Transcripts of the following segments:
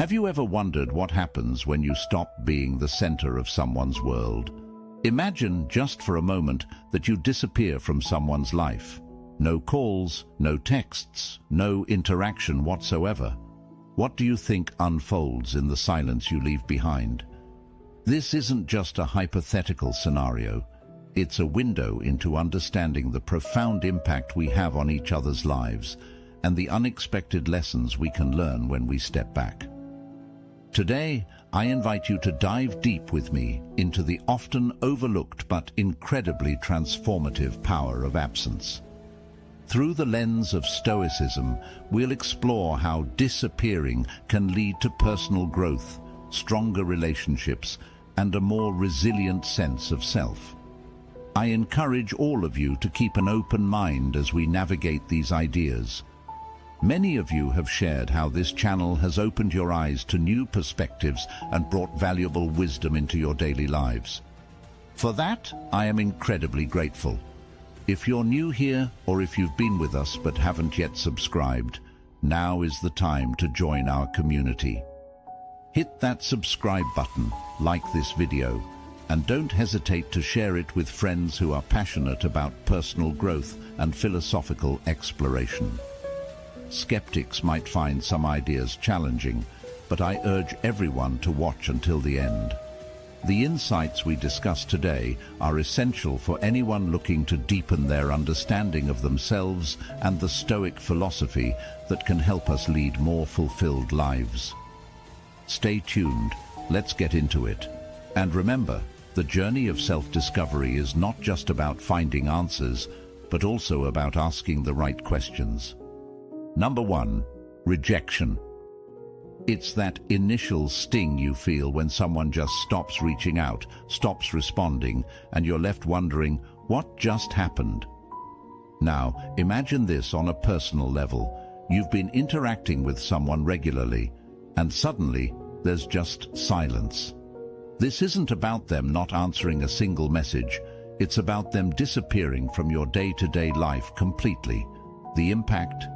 Have you ever wondered what happens when you stop being the center of someone's world? Imagine, just for a moment, that you disappear from someone's life. No calls, no texts, no interaction whatsoever. What do you think unfolds in the silence you leave behind? This isn't just a hypothetical scenario. It's a window into understanding the profound impact we have on each other's lives and the unexpected lessons we can learn when we step back. Today, I invite you to dive deep with me into the often overlooked but incredibly transformative power of absence. Through the lens of Stoicism, we'll explore how disappearing can lead to personal growth, stronger relationships, and a more resilient sense of self. I encourage all of you to keep an open mind as we navigate these ideas. Many of you have shared how this channel has opened your eyes to new perspectives and brought valuable wisdom into your daily lives. For that, I am incredibly grateful. If you're new here, or if you've been with us but haven't yet subscribed, now is the time to join our community. Hit that subscribe button, like this video, and don't hesitate to share it with friends who are passionate about personal growth and philosophical exploration. Skeptics might find some ideas challenging, but I urge everyone to watch until the end. The insights we discuss today are essential for anyone looking to deepen their understanding of themselves and the Stoic philosophy that can help us lead more fulfilled lives. Stay tuned, let's get into it. And remember, the journey of self-discovery is not just about finding answers, but also about asking the right questions. Number 1, rejection. It's that initial sting you feel when someone just stops reaching out, stops responding, and you're left wondering, what just happened? Now, imagine this on a personal level. You've been interacting with someone regularly, and suddenly there's just silence. This isn't about them not answering a single message. It's about them disappearing from your day-to-day life completely. The impact?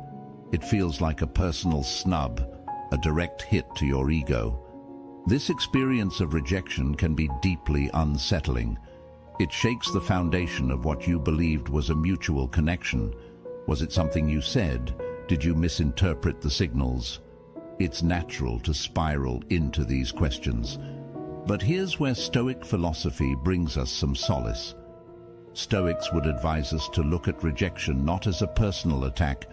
It feels like a personal snub, a direct hit to your ego. This experience of rejection can be deeply unsettling. It shakes the foundation of what you believed was a mutual connection. Was it something you said? Did you misinterpret the signals? It's natural to spiral into these questions. But here's where Stoic philosophy brings us some solace. Stoics would advise us to look at rejection not as a personal attack,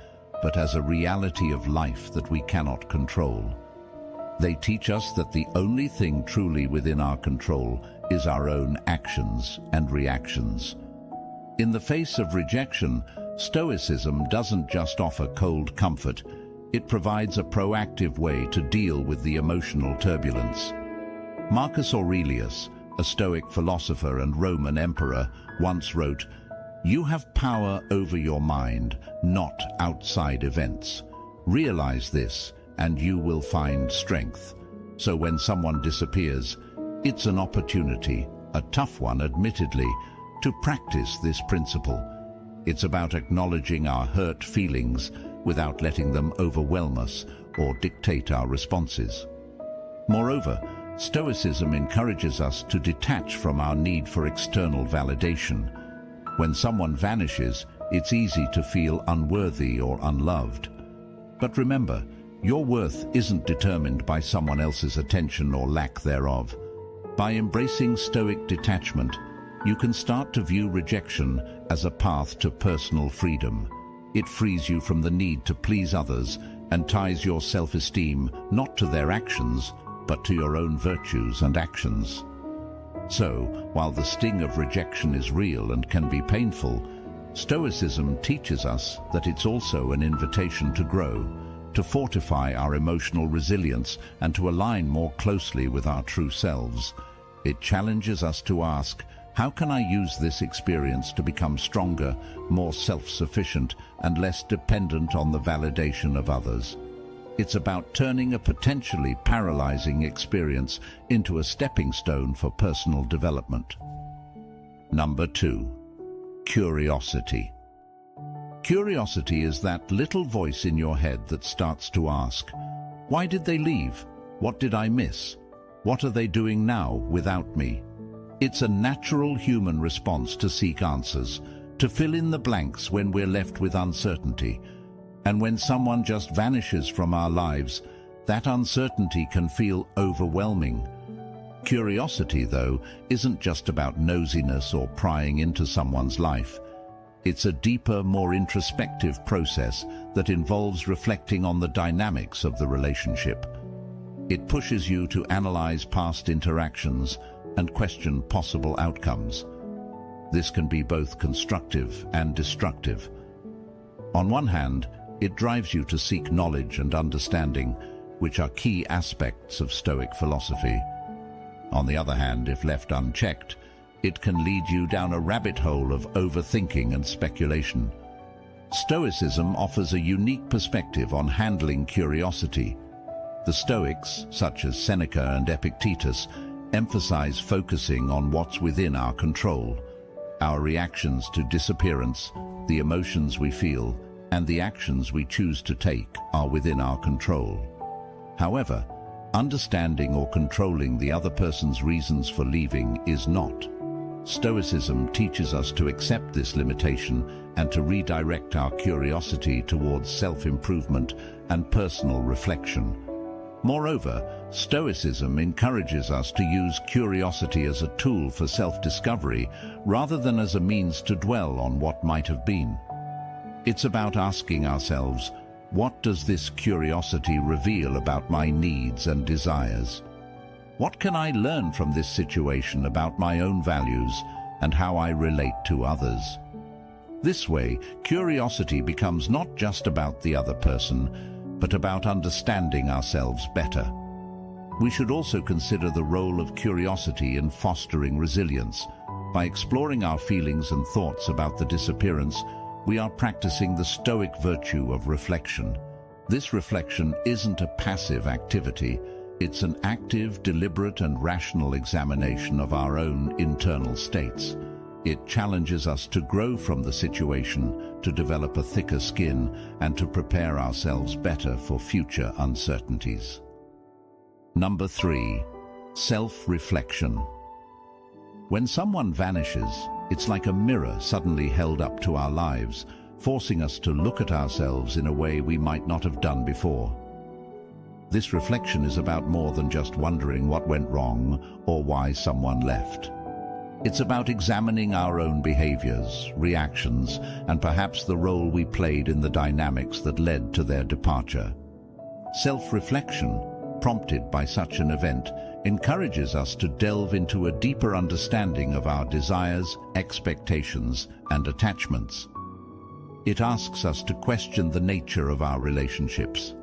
but as a reality of life that we cannot control. They teach us that the only thing truly within our control is our own actions and reactions. In the face of rejection, Stoicism doesn't just offer cold comfort, it provides a proactive way to deal with the emotional turbulence. Marcus Aurelius, a Stoic philosopher and Roman emperor, once wrote, "You have power over your mind, not outside events. Realize this, and you will find strength." So when someone disappears, it's an opportunity, a tough one admittedly, to practice this principle. It's about acknowledging our hurt feelings without letting them overwhelm us or dictate our responses. Moreover, Stoicism encourages us to detach from our need for external validation. When someone vanishes, it's easy to feel unworthy or unloved. But remember, your worth isn't determined by someone else's attention or lack thereof. By embracing Stoic detachment, you can start to view rejection as a path to personal freedom. It frees you from the need to please others and ties your self-esteem not to their actions, but to your own virtues and actions. So, while the sting of rejection is real and can be painful, Stoicism teaches us that it's also an invitation to grow, to fortify our emotional resilience, and to align more closely with our true selves. It challenges us to ask, how can I use this experience to become stronger, more self-sufficient, and less dependent on the validation of others? It's about turning a potentially paralyzing experience into a stepping stone for personal development. Number 2, curiosity. Curiosity is that little voice in your head that starts to ask, why did they leave? What did I miss? What are they doing now without me? It's a natural human response to seek answers, to fill in the blanks when we're left with uncertainty. And when someone just vanishes from our lives, that uncertainty can feel overwhelming. Curiosity, though, isn't just about nosiness or prying into someone's life. It's a deeper, more introspective process that involves reflecting on the dynamics of the relationship. It pushes you to analyze past interactions and question possible outcomes. This can be both constructive and destructive. On one hand, it drives you to seek knowledge and understanding, which are key aspects of Stoic philosophy. On the other hand, if left unchecked, it can lead you down a rabbit hole of overthinking and speculation. Stoicism offers a unique perspective on handling curiosity. The Stoics, such as Seneca and Epictetus, emphasize focusing on what's within our control. Our reactions to disappearance, the emotions we feel, and the actions we choose to take are within our control. However, understanding or controlling the other person's reasons for leaving is not. Stoicism teaches us to accept this limitation and to redirect our curiosity towards self-improvement and personal reflection. Moreover, Stoicism encourages us to use curiosity as a tool for self-discovery rather than as a means to dwell on what might have been. It's about asking ourselves, what does this curiosity reveal about my needs and desires? What can I learn from this situation about my own values and how I relate to others? This way, curiosity becomes not just about the other person, but about understanding ourselves better. We should also consider the role of curiosity in fostering resilience. By exploring our feelings and thoughts about the disappearance, we are practicing the Stoic virtue of reflection. This reflection isn't a passive activity. It's an active, deliberate, and rational examination of our own internal states. It challenges us to grow from the situation, to develop a thicker skin, and to prepare ourselves better for future uncertainties. Number 3. Self-reflection. When someone vanishes, it's like a mirror suddenly held up to our lives, forcing us to look at ourselves in a way we might not have done before. This reflection is about more than just wondering what went wrong or why someone left. It's about examining our own behaviors, reactions, and perhaps the role we played in the dynamics that led to their departure. Self-reflection, prompted by such an event, encourages us to delve into a deeper understanding of our desires, expectations, and attachments. It asks us to question the nature of our relationships.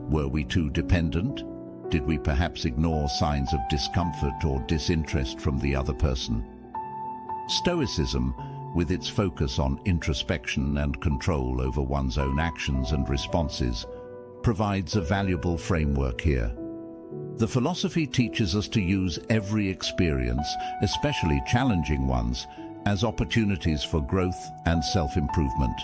Were we too dependent? Did we perhaps ignore signs of discomfort or disinterest from the other person? Stoicism, with its focus on introspection and control over one's own actions and responses, provides a valuable framework here. The philosophy teaches us to use every experience, especially challenging ones, as opportunities for growth and self-improvement.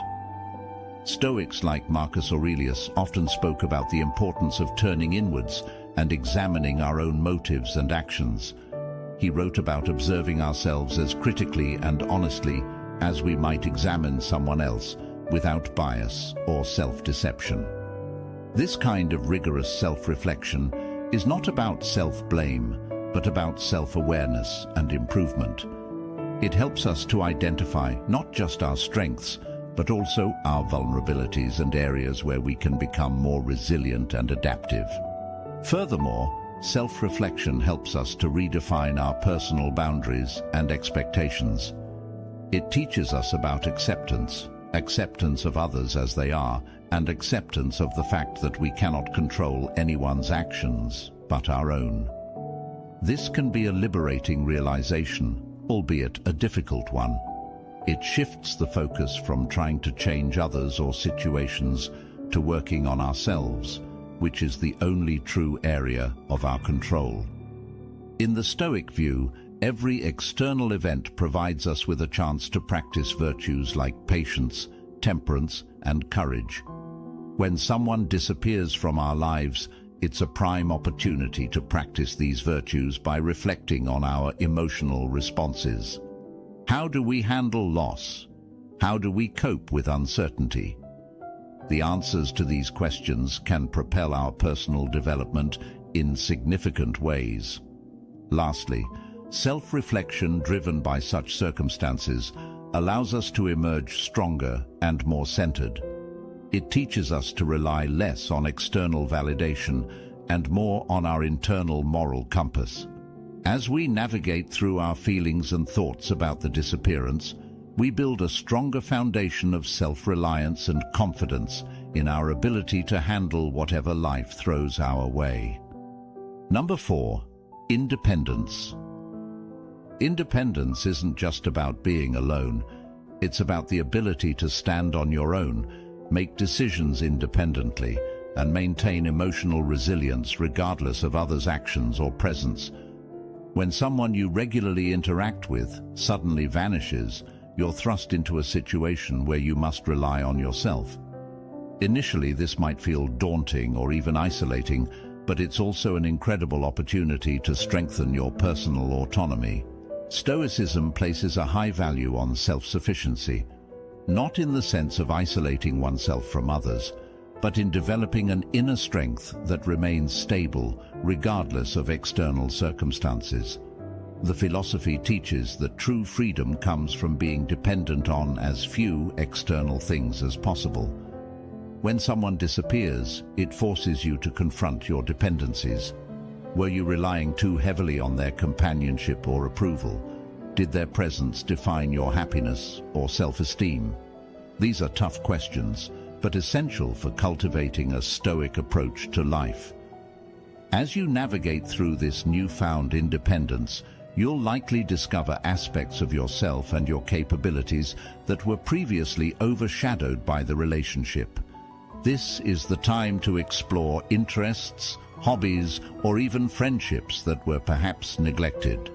Stoics like Marcus Aurelius often spoke about the importance of turning inwards and examining our own motives and actions. He wrote about observing ourselves as critically and honestly as we might examine someone else, without bias or self-deception. This kind of rigorous self-reflection is not about self-blame, but about self-awareness and improvement. It helps us to identify not just our strengths, but also our vulnerabilities and areas where we can become more resilient and adaptive. Furthermore, self-reflection helps us to redefine our personal boundaries and expectations. It teaches us about acceptance of others as they are, and acceptance of the fact that we cannot control anyone's actions but our own. This can be a liberating realization, albeit a difficult one. It shifts the focus from trying to change others or situations to working on ourselves, which is the only true area of our control. In the Stoic view, every external event provides us with a chance to practice virtues like patience, temperance, and courage. When someone disappears from our lives, It's a prime opportunity to practice these virtues by reflecting on our emotional responses. How do we handle loss? How do we cope with uncertainty? The answers to these questions can propel our personal development in significant ways. Lastly, self-reflection driven by such circumstances allows us to emerge stronger and more centered. It teaches us to rely less on external validation and more on our internal moral compass. As we navigate through our feelings and thoughts about the disappearance, we build a stronger foundation of self-reliance and confidence in our ability to handle whatever life throws our way. Number 4, independence. Independence isn't just about being alone. It's about the ability to stand on your own, make decisions independently, and maintain emotional resilience regardless of others' actions or presence. When someone you regularly interact with suddenly vanishes, you're thrust into a situation where you must rely on yourself. Initially, this might feel daunting or even isolating, but it's also an incredible opportunity to strengthen your personal autonomy. Stoicism places a high value on self-sufficiency, not in the sense of isolating oneself from others, but in developing an inner strength that remains stable regardless of external circumstances. The philosophy teaches that true freedom comes from being dependent on as few external things as possible. When someone disappears, it forces you to confront your dependencies. Were you relying too heavily on their companionship or approval? Did their presence define your happiness or self-esteem? These are tough questions, but essential for cultivating a Stoic approach to life. As you navigate through this newfound independence, you'll likely discover aspects of yourself and your capabilities that were previously overshadowed by the relationship. This is the time to explore interests, hobbies, or even friendships that were perhaps neglected.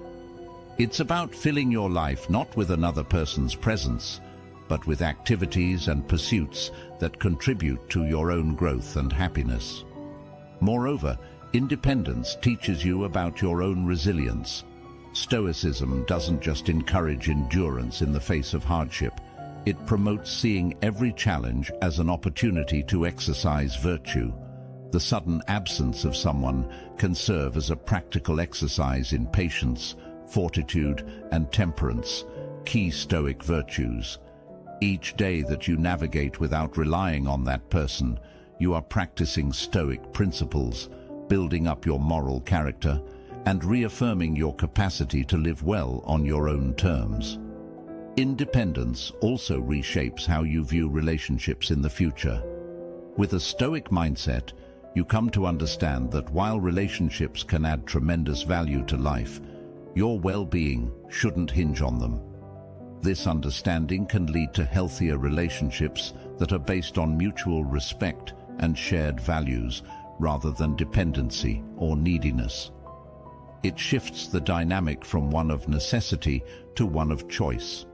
It's about filling your life not with another person's presence, but with activities and pursuits that contribute to your own growth and happiness. Moreover, independence teaches you about your own resilience. Stoicism doesn't just encourage endurance in the face of hardship. It promotes seeing every challenge as an opportunity to exercise virtue. The sudden absence of someone can serve as a practical exercise in patience, fortitude, and temperance, key Stoic virtues. Each day that you navigate without relying on that person, you are practicing Stoic principles, building up your moral character, and reaffirming your capacity to live well on your own terms. Independence also reshapes how you view relationships in the future. With a Stoic mindset, you come to understand that while relationships can add tremendous value to life, your well-being shouldn't hinge on them. This understanding can lead to healthier relationships that are based on mutual respect and shared values rather than dependency or neediness. It shifts the dynamic from one of necessity to one of choice,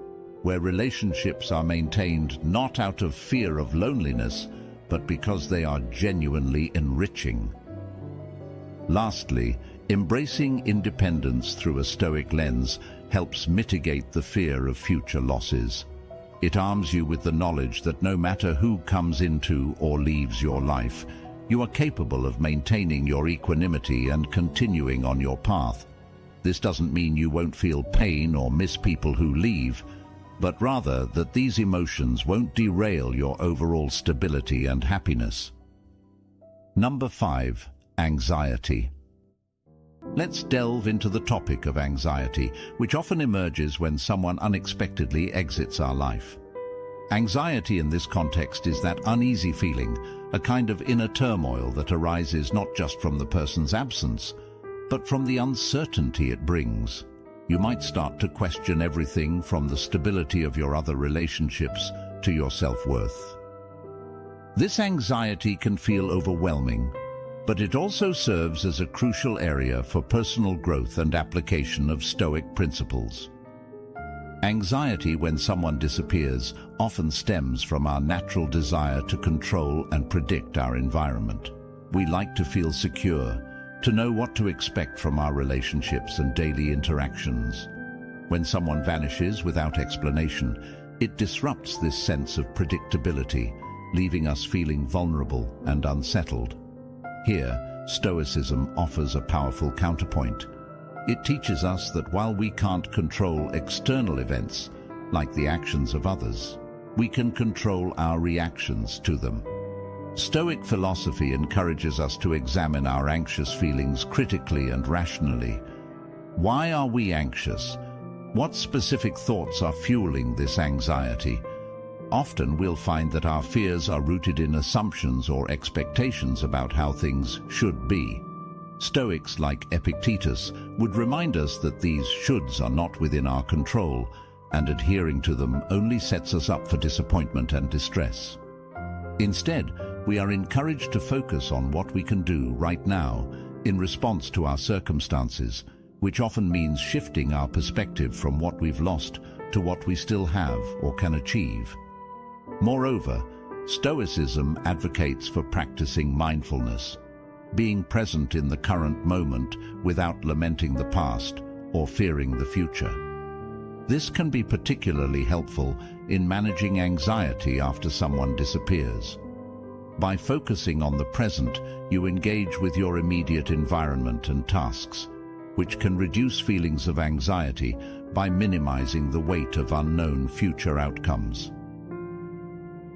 where relationships are maintained not out of fear of loneliness, but because they are genuinely enriching. Lastly, embracing independence through a Stoic lens helps mitigate the fear of future losses. It arms you with the knowledge that no matter who comes into or leaves your life, you are capable of maintaining your equanimity and continuing on your path. This doesn't mean you won't feel pain or miss people who leave, but rather that these emotions won't derail your overall stability and happiness. Number 5, anxiety. Let's delve into the topic of anxiety, which often emerges when someone unexpectedly exits our life. Anxiety in this context is that uneasy feeling, a kind of inner turmoil that arises not just from the person's absence, but from the uncertainty it brings. You might start to question everything from the stability of your other relationships to your self-worth. This anxiety can feel overwhelming, but it also serves as a crucial area for personal growth and application of Stoic principles. Anxiety when someone disappears often stems from our natural desire to control and predict our environment. we like to feel secure, to know what to expect from our relationships and daily interactions. When someone vanishes without explanation, it disrupts this sense of predictability, leaving us feeling vulnerable and unsettled. Here, Stoicism offers a powerful counterpoint. It teaches us that while we can't control external events, like the actions of others, we can control our reactions to them. Stoic philosophy encourages us to examine our anxious feelings critically and rationally. Why are we anxious? What specific thoughts are fueling this anxiety? Often we'll find that our fears are rooted in assumptions or expectations about how things should be. Stoics like Epictetus would remind us that these shoulds are not within our control, and adhering to them only sets us up for disappointment and distress. Instead, we are encouraged to focus on what we can do right now in response to our circumstances, which often means shifting our perspective from what we've lost to what we still have or can achieve. Moreover, Stoicism advocates for practicing mindfulness, being present in the current moment without lamenting the past or fearing the future. This can be particularly helpful in managing anxiety after someone disappears. By focusing on the present, you engage with your immediate environment and tasks, which can reduce feelings of anxiety by minimizing the weight of unknown future outcomes.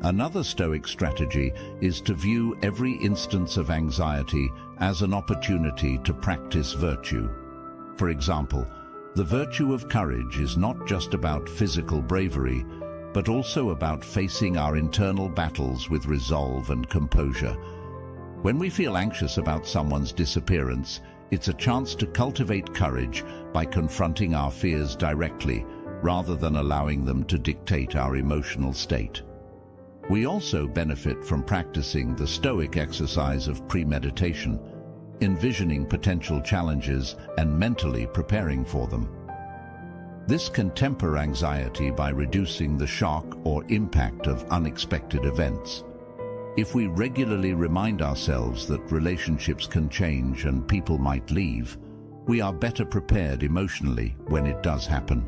Another Stoic strategy is to view every instance of anxiety as an opportunity to practice virtue. For example, the virtue of courage is not just about physical bravery, but also about facing our internal battles with resolve and composure. When we feel anxious about someone's disappearance, it's a chance to cultivate courage by confronting our fears directly, rather than allowing them to dictate our emotional state. We also benefit from practicing the Stoic exercise of premeditation, envisioning potential challenges and mentally preparing for them. This can temper anxiety by reducing the shock or impact of unexpected events. If we regularly remind ourselves that relationships can change and people might leave, we are better prepared emotionally when it does happen.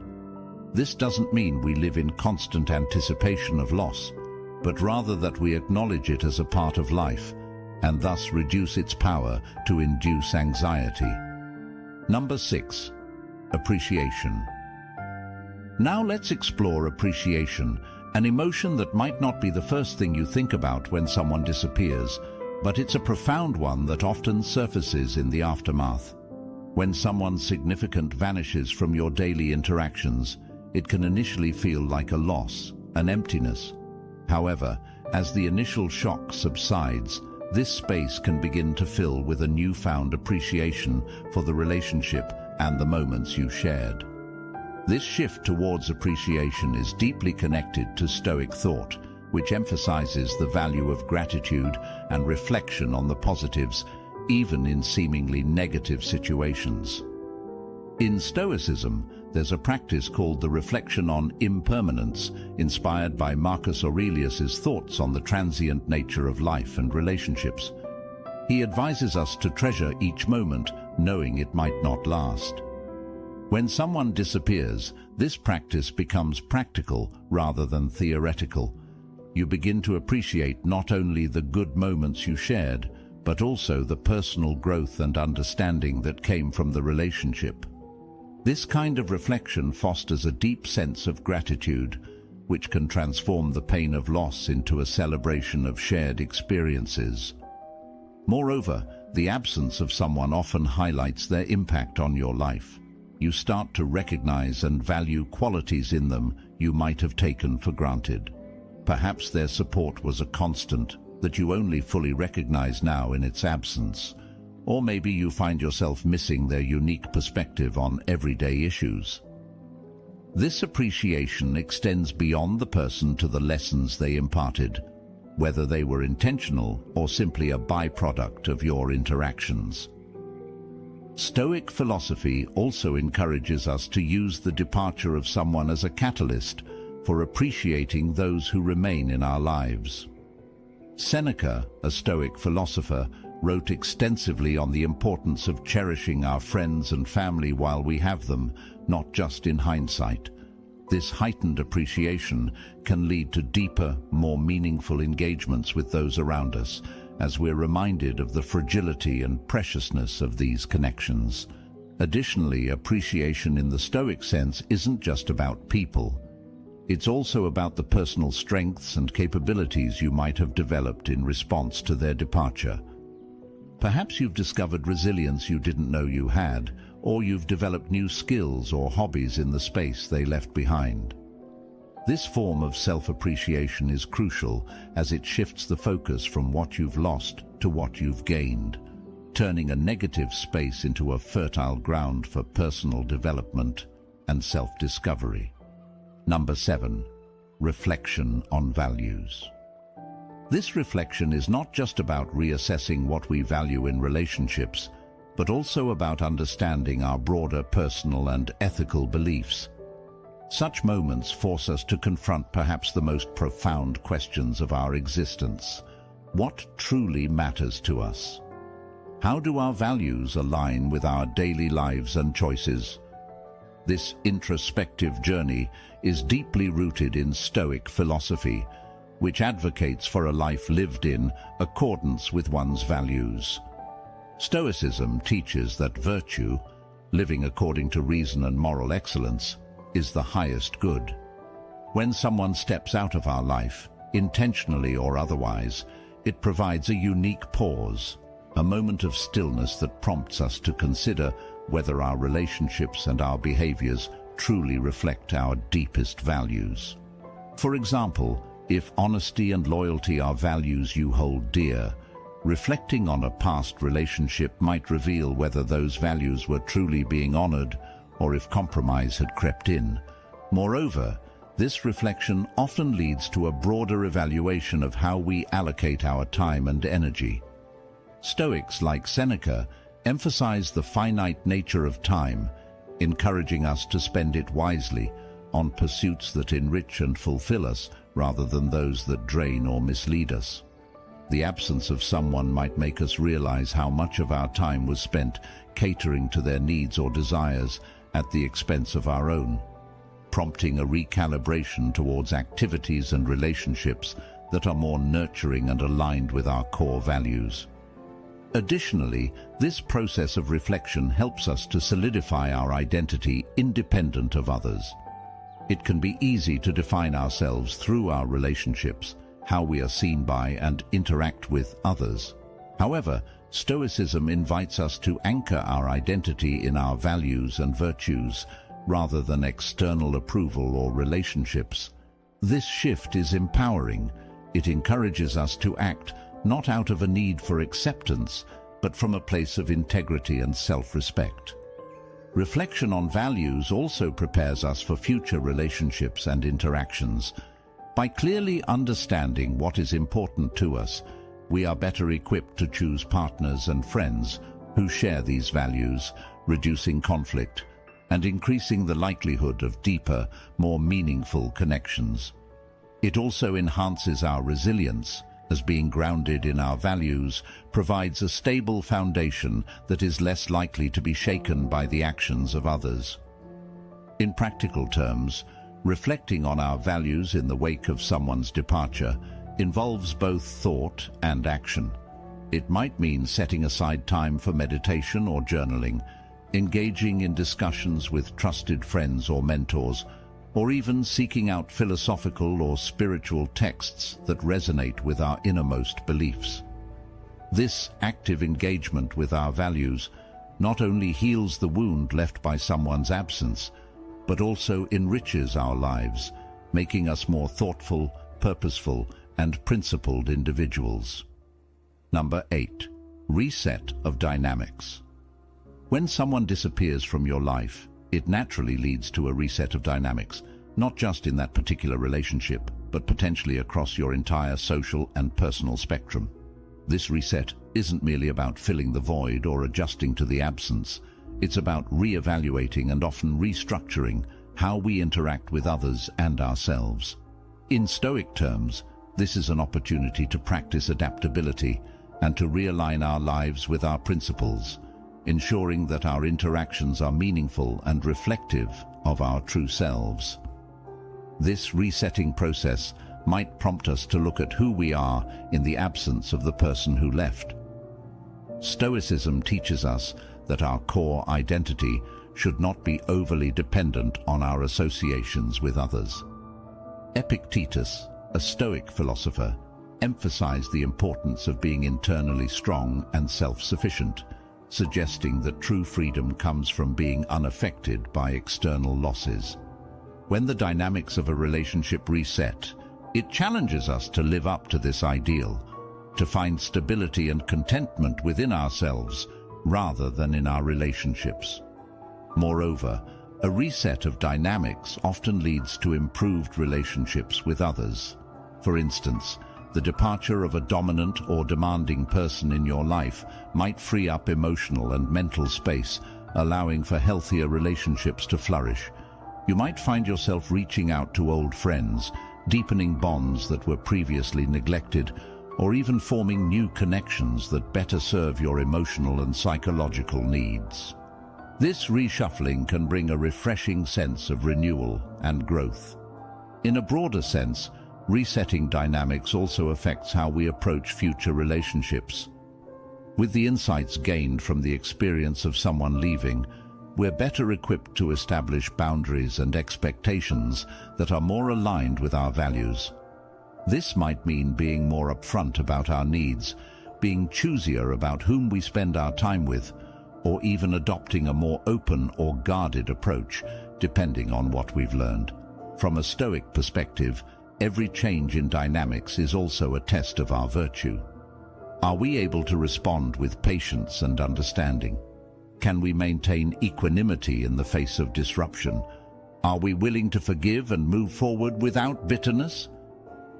This doesn't mean we live in constant anticipation of loss, but rather that we acknowledge it as a part of life and thus reduce its power to induce anxiety. Number 6. Appreciation. Now let's explore appreciation, an emotion that might not be the first thing you think about when someone disappears, but it's a profound one that often surfaces in the aftermath. When someone significant vanishes from your daily interactions, it can initially feel like a loss, an emptiness. However, as the initial shock subsides, this space can begin to fill with a newfound appreciation for the relationship and the moments you shared. This shift towards appreciation is deeply connected to Stoic thought, which emphasizes the value of gratitude and reflection on the positives, even in seemingly negative situations. In Stoicism, there's a practice called the reflection on impermanence, inspired by Marcus Aurelius's thoughts on the transient nature of life and relationships. He advises us to treasure each moment, knowing it might not last. When someone disappears, this practice becomes practical rather than theoretical. You begin to appreciate not only the good moments you shared, but also the personal growth and understanding that came from the relationship. This kind of reflection fosters a deep sense of gratitude, which can transform the pain of loss into a celebration of shared experiences. Moreover, the absence of someone often highlights their impact on your life. You start to recognize and value qualities in them you might have taken for granted. Perhaps their support was a constant that you only fully recognize now in its absence. Or maybe you find yourself missing their unique perspective on everyday issues. This appreciation extends beyond the person to the lessons they imparted, whether they were intentional or simply a byproduct of your interactions. Stoic philosophy also encourages us to use the departure of someone as a catalyst for appreciating those who remain in our lives. Seneca, a Stoic philosopher, wrote extensively on the importance of cherishing our friends and family while we have them, not just in hindsight. This heightened appreciation can lead to deeper, more meaningful engagements with those around us, as we're reminded of the fragility and preciousness of these connections. Additionally, appreciation in the Stoic sense isn't just about people. It's also about the personal strengths and capabilities you might have developed in response to their departure. Perhaps you've discovered resilience you didn't know you had, or you've developed new skills or hobbies in the space they left behind. This form of self-appreciation is crucial as it shifts the focus from what you've lost to what you've gained, turning a negative space into a fertile ground for personal development and self-discovery. Number 7. Reflection on values. This reflection is not just about reassessing what we value in relationships, but also about understanding our broader personal and ethical beliefs. Such moments force us to confront perhaps the most profound questions of our existence. What truly matters to us? How do our values align with our daily lives and choices? This introspective journey is deeply rooted in Stoic philosophy, which advocates for a life lived in accordance with one's values. Stoicism teaches that virtue, living according to reason and moral excellence, is the highest good. When someone steps out of our life, intentionally or otherwise, it provides a unique pause, a moment of stillness that prompts us to consider whether our relationships and our behaviors truly reflect our deepest values. For example, if honesty and loyalty are values you hold dear, reflecting on a past relationship might reveal whether those values were truly being honored or if compromise had crept in. Moreover, this reflection often leads to a broader evaluation of how we allocate our time and energy. Stoics like Seneca emphasize the finite nature of time, encouraging us to spend it wisely on pursuits that enrich and fulfill us rather than those that drain or mislead us. The absence of someone might make us realize how much of our time was spent catering to their needs or desires at the expense of our own, prompting a recalibration towards activities and relationships that are more nurturing and aligned with our core values. Additionally, this process of reflection helps us to solidify our identity independent of others. It can be easy to define ourselves through our relationships, how we are seen by and interact with others. However, Stoicism invites us to anchor our identity in our values and virtues rather than external approval or relationships. This shift is empowering. It encourages us to act not out of a need for acceptance, but from a place of integrity and self-respect. Reflection on values also prepares us for future relationships and interactions. By clearly understanding what is important to us, we are better equipped to choose partners and friends who share these values, reducing conflict and increasing the likelihood of deeper, more meaningful connections. It also enhances our resilience, as being grounded in our values provides a stable foundation that is less likely to be shaken by the actions of others. In practical terms, reflecting on our values in the wake of someone's departure involves both thought and action. It might mean setting aside time for meditation or journaling, engaging in discussions with trusted friends or mentors, or even seeking out philosophical or spiritual texts that resonate with our innermost beliefs. This active engagement with our values not only heals the wound left by someone's absence, but also enriches our lives, making us more thoughtful, purposeful, and principled individuals. Number 8. Reset of dynamics. When someone disappears from your life, it naturally leads to a reset of dynamics, not just in that particular relationship, but potentially across your entire social and personal spectrum. This reset isn't merely about filling the void or adjusting to the absence. It's about re-evaluating and often restructuring how we interact with others and ourselves. In Stoic terms, this is an opportunity to practice adaptability, and to realign our lives with our principles, ensuring that our interactions are meaningful and reflective of our true selves. This resetting process might prompt us to look at who we are in the absence of the person who left. Stoicism teaches us that our core identity should not be overly dependent on our associations with others. Epictetus, a Stoic philosopher, emphasized the importance of being internally strong and self-sufficient, suggesting that true freedom comes from being unaffected by external losses. When the dynamics of a relationship reset, it challenges us to live up to this ideal, to find stability and contentment within ourselves rather than in our relationships. Moreover, a reset of dynamics often leads to improved relationships with others. For instance, the departure of a dominant or demanding person in your life might free up emotional and mental space, allowing for healthier relationships to flourish. You might find yourself reaching out to old friends, deepening bonds that were previously neglected, or even forming new connections that better serve your emotional and psychological needs. This reshuffling can bring a refreshing sense of renewal and growth. In a broader sense, resetting dynamics also affects how we approach future relationships. With the insights gained from the experience of someone leaving, we're better equipped to establish boundaries and expectations that are more aligned with our values. This might mean being more upfront about our needs, being choosier about whom we spend our time with, or even adopting a more open or guarded approach, depending on what we've learned. From a Stoic perspective, every change in dynamics is also a test of our virtue. Are we able to respond with patience and understanding? Can we maintain equanimity in the face of disruption? Are we willing to forgive and move forward without bitterness?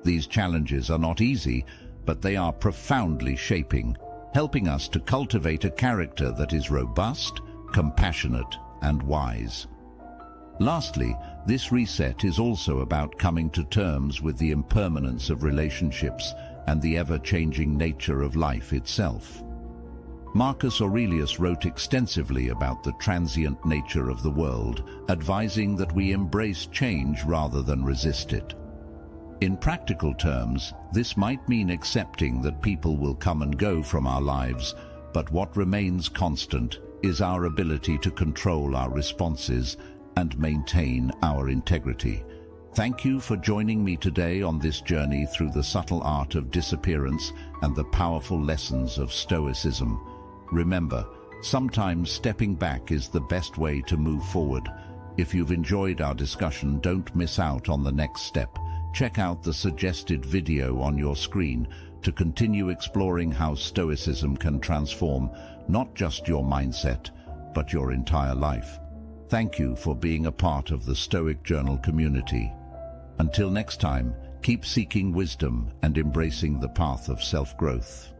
These challenges are not easy, but they are profoundly shaping, helping us to cultivate a character that is robust, compassionate, and wise. Lastly, this reset is also about coming to terms with the impermanence of relationships and the ever-changing nature of life itself. Marcus Aurelius wrote extensively about the transient nature of the world, advising that we embrace change rather than resist it. In practical terms, this might mean accepting that people will come and go from our lives, but what remains constant is our ability to control our responses and maintain our integrity. Thank you for joining me today on this journey through the subtle art of disappearance and the powerful lessons of Stoicism. Remember, sometimes stepping back is the best way to move forward. If you've enjoyed our discussion, don't miss out on the next step. Check out the suggested video on your screen to continue exploring how Stoicism can transform not just your mindset, but your entire life. Thank you for being a part of the Stoic Journal community. Until next time, keep seeking wisdom and embracing the path of self-growth.